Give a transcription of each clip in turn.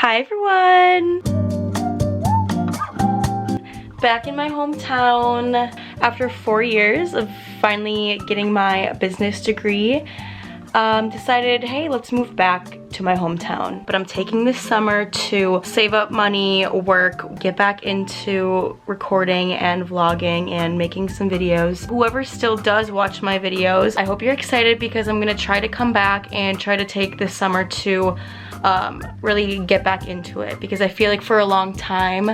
Hi everyone! Back in my hometown after 4 years of finally getting my business degree. Decided, hey, let's move back to my hometown. But I'm taking this summer to save up money, work, get back into recording and vlogging and making some videos. Whoever still does watch my videos, I hope you're excited because I'm gonna try to come back and try to take this summer to really get back into it, because I feel like for a long time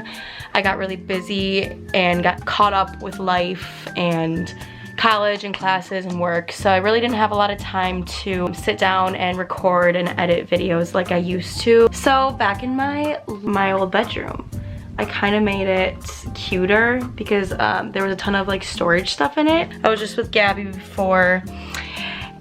I got really busy and got caught up with life and college and classes and work, so I really didn't have a lot of time to sit down and record and edit videos like I used to. So back in my old bedroom, I kind of made it cuter because there was a ton of like storage stuff in it. I was just with Gabby before,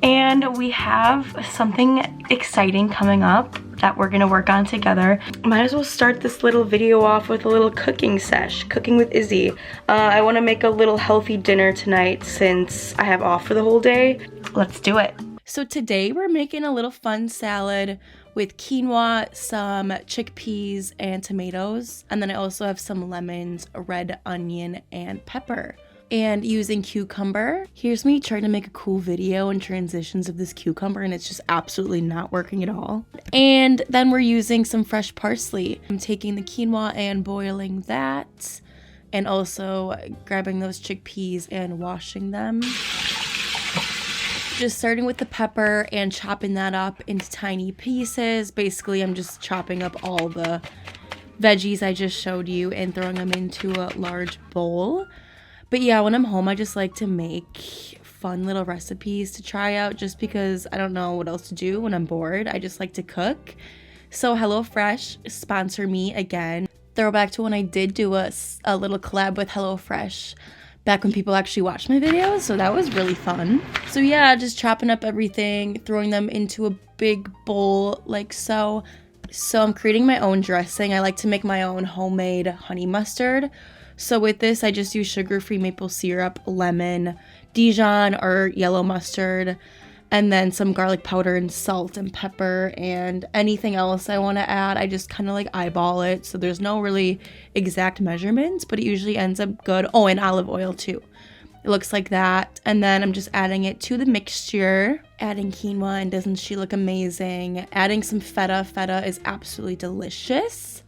and we have something exciting coming up that we're gonna work on together. Might as well start this little video off with a little cooking sesh, cooking with Izzy. I wanna make a little healthy dinner tonight since I have off for the whole day. Let's do it. So today we're making a little fun salad with quinoa, some chickpeas, and tomatoes. And then I also have some lemons, red onion, and pepper. And using cucumber. Here's me trying to make a cool video and transitions of this cucumber, and it's just absolutely not working at all. And then we're using some fresh parsley. I'm taking the quinoa and boiling that, and also grabbing those chickpeas and washing them. Just starting with the pepper and chopping that up into tiny pieces. Basically, I'm just chopping up all the veggies I just showed you and throwing them into a large bowl. But yeah, when I'm home, I just like to make fun little recipes to try out just because I don't know what else to do when I'm bored. I just like to cook. So HelloFresh, sponsor me again. Throwback to when I did do a little collab with HelloFresh back when people actually watched my videos. So that was really fun. So yeah, just chopping up everything, throwing them into a big bowl like so. So I'm creating my own dressing. I like to make my own homemade honey mustard. So with this, I just use sugar-free maple syrup, lemon, Dijon or yellow mustard, and then some garlic powder and salt and pepper and anything else I want to add. I just kind of like eyeball it, so there's no really exact measurements, but it usually ends up good. Oh, and olive oil too. It looks like that. And then I'm just adding it to the mixture, adding quinoa, and doesn't she look amazing? Adding some feta. Feta is absolutely delicious.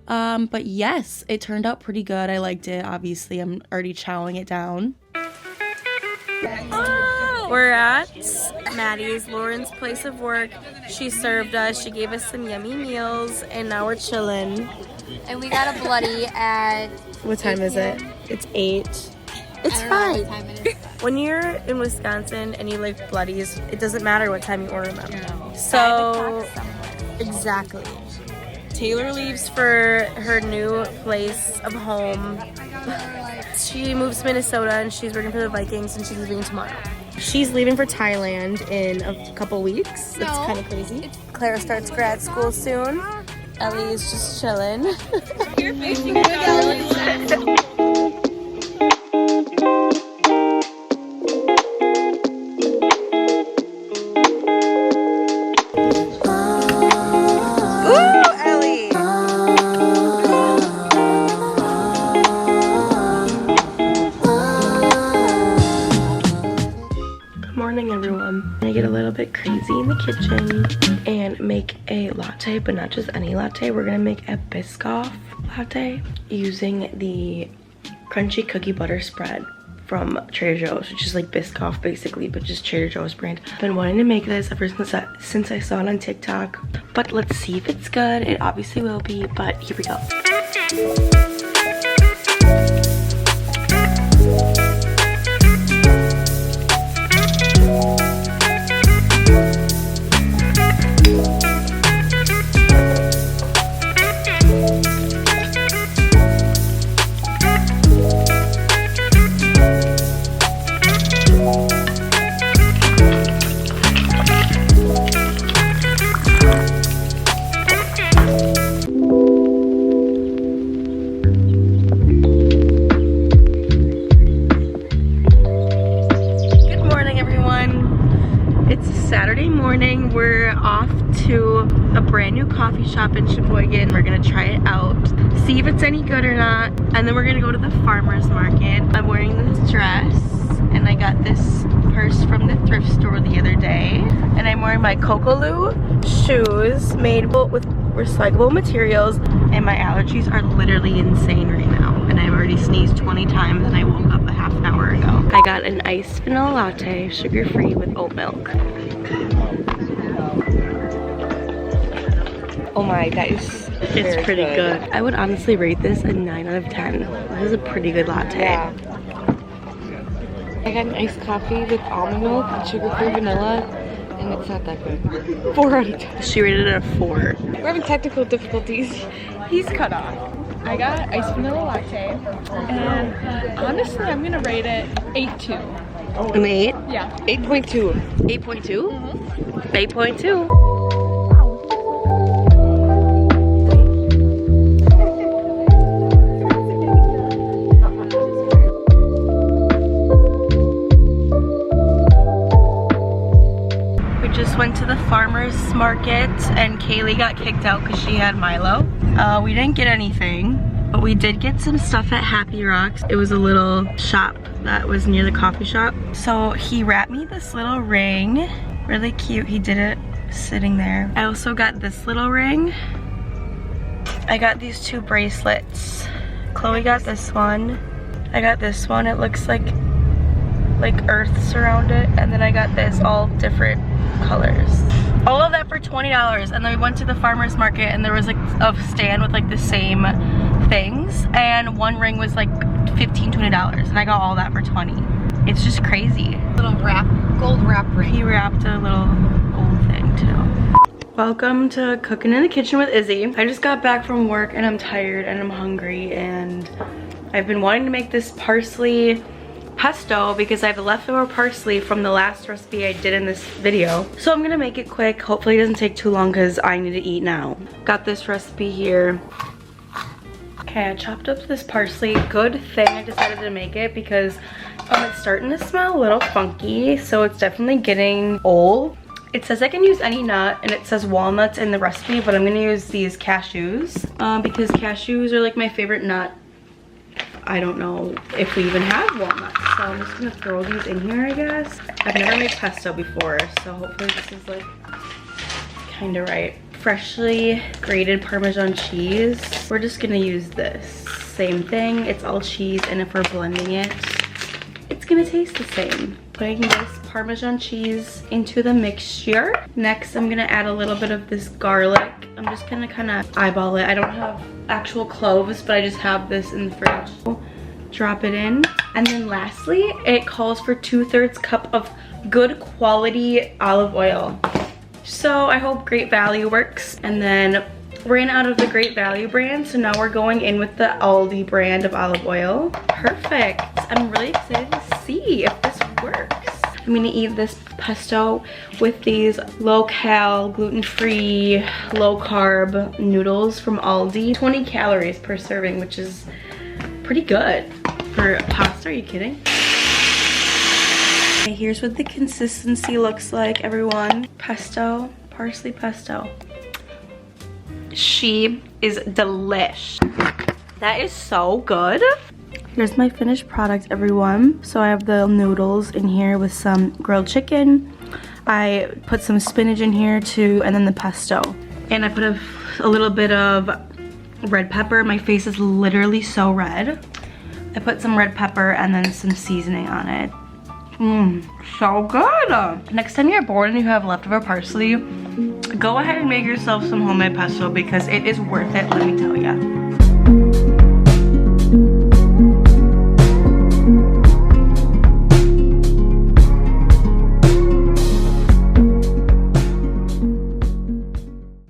But yes, it turned out pretty good. I liked it. Obviously, I'm already chowing it down. We're at Maddie's, Lauren's place of work. She served us. She gave us some yummy meals, and now we're chilling. And we got a bloody at... What time is it? It's 8. It's fine. When you're in Wisconsin and you like bloodies, it doesn't matter what time you order them. No. So, exactly. Taylor leaves for her new place of home. She moves to Minnesota and she's working for the Vikings, and she's leaving tomorrow. She's leaving for Thailand in a couple weeks. It's kind of crazy. Clara starts grad school soon. Ellie is just chilling. You're fishing good, Ellie. I'm gonna get a little bit crazy in the kitchen and make a latte, but not just any latte. We're gonna make a Biscoff latte using the crunchy cookie butter spread from Trader Joe's, which is like Biscoff basically, but just Trader Joe's brand. I've been wanting to make this ever since I saw it on TikTok, but let's see if it's good. It obviously will be, but here we go. new coffee shop in Sheboygan. We're gonna try it out, see if it's any good or not, and then we're gonna go to the farmer's market. I'm wearing this dress, and I got this purse from the thrift store the other day, and I'm wearing my Kokoloo shoes made with recyclable materials, and my allergies are literally insane right now, and I've already sneezed 20 times and I woke up a half an hour ago. I got an iced vanilla latte, sugar-free with oat milk. Oh my, that is it's pretty good. I would honestly rate this a 9 out of 10. This is a pretty good latte. Yeah. I got an iced coffee with almond milk and sugar-free vanilla, and it's not that good. 4 out of 10. She rated it a 4. We're having technical difficulties. He's cut off. I got iced vanilla latte, and honestly, I'm gonna rate it 8.2. An 8? Yeah, 8.2. 8.2? Mm-hmm. 8.2. Went to the farmer's market and Kaylee got kicked out because she had Milo. We didn't get anything, but we did get some stuff at Happy Rocks. It was a little shop that was near the coffee shop. So he wrapped me this little ring, really cute. He did it sitting there. I also got this little ring. I got these 2 bracelets. Chloe got this one. I got this one. It looks like earths around it, and then I got this all different colors. All of that for $20, and then we went to the farmer's market and there was like a stand with like the same things, and one ring was like $15–20, and I got all that for $20. It's just crazy. Little gold wrap ring. He wrapped a little gold thing too. Welcome to Cooking in the Kitchen with Izzy. I just got back from work and I'm tired and I'm hungry, and I've been wanting to make this parsley pesto because I have leftover parsley from the last recipe I did in this video. So I'm gonna make it quick. Hopefully it doesn't take too long because I need to eat now. Got this recipe here. Okay, I chopped up this parsley. Good thing I decided to make it because it's starting to smell a little funky, so it's definitely getting old. It says I can use any nut, and it says walnuts in the recipe, but I'm gonna use these cashews because cashews are like my favorite nut. I don't know if we even have walnuts, so I'm just gonna throw these in here, I guess. I've never made pesto before, so hopefully this is like kind of right. Freshly grated Parmesan cheese. We're just gonna use this. Same thing, it's all cheese, and if we're blending it, it's gonna taste the same. Putting this Parmesan cheese into the mixture. Next, I'm gonna add a little bit of this garlic. I'm just gonna kind of eyeball it. I don't have actual cloves, but I just have this in the fridge. Drop it in. And then lastly, it calls for 2/3 cup of good quality olive oil. So I hope Great Value works. And then ran out of the Great Value brand, so now we're going in with the Aldi brand of olive oil. Perfect. I'm really excited to see if this works. I'm gonna eat this pesto with these low-cal, gluten-free, low-carb noodles from Aldi. 20 calories per serving, which is pretty good for pasta. Are you kidding? Okay, here's what the consistency looks like, everyone. Pesto, parsley pesto. She is delish. That is so good. Here's my finished product, everyone. So I have the noodles in here with some grilled chicken. I put some spinach in here too, and then the pesto. And I put a little bit of red pepper. My face is literally so red. I put some red pepper and then some seasoning on it. So good. Next time you're bored and you have leftover parsley, go ahead and make yourself some homemade pesto because it is worth it, let me tell ya.